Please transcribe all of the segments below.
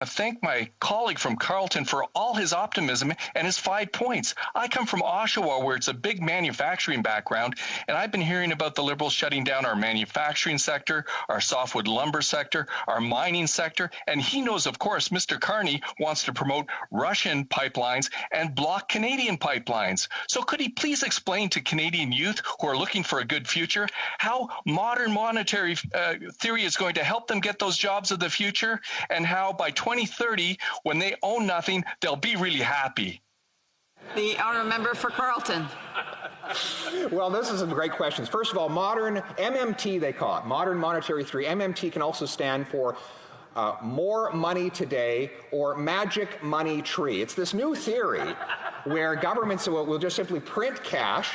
thank my colleague from Carleton for all his optimism and his 5 points. I come from Oshawa, where it's a big manufacturing background, and I've been hearing about the Liberals shutting down our manufacturing sector, our softwood lumber sector, our mining sector, and he knows, of course, Mr. Carney wants to promote Russian pipelines and block Canadian pipelines. So could he please explain to Canadian youth who are looking for a good future how modern monetary theory is going to help them get those jobs of the future, and how by 2030, when they own nothing, they'll be really happy? The honourable member for Carleton. Well, this is some great questions. First of all, modern MMT, they call it, modern monetary theory. MMT can also stand for more money today, or magic money tree. It's this new theory where governments will just simply print cash.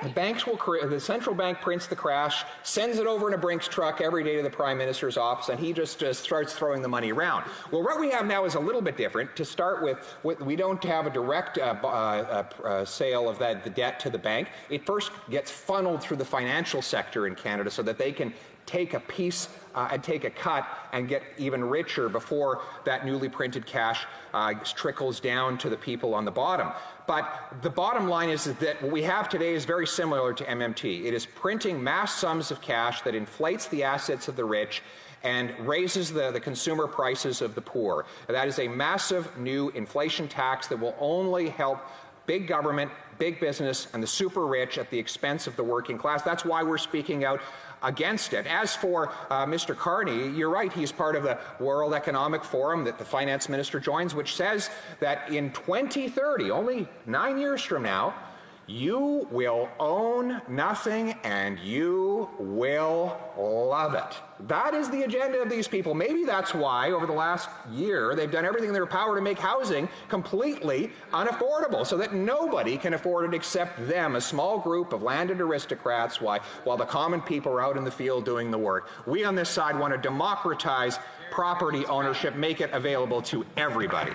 The banks will the central bank prints the cash, sends it over in a Brinks truck every day to the Prime Minister's office, and he just starts throwing the money around. Well, what we have now is a little bit different. To start with, we don't have a direct sale of the debt to the bank. It first gets funneled through the financial sector in Canada so that they can take a piece and take a cut and get even richer before that newly printed cash trickles down to the people on the bottom. But the bottom line is that what we have today is very similar to MMT. It is printing mass sums of cash that inflates the assets of the rich and raises the consumer prices of the poor. That is a massive new inflation tax that will only help big government, big business, and the super rich at the expense of the working class. That's why we're speaking out against it. As for Mr. Carney, you're right, he's part of the World Economic Forum that the finance minister joins, which says that in 2030, only 9 years from now, you will own nothing and you will love it. That is the agenda of these people. Maybe that's why over the last year they've done everything in their power to make housing completely unaffordable so that nobody can afford it except them, a small group of landed aristocrats, while the common people are out in the field doing the work. We on this side want to democratize property ownership, make it available to everybody.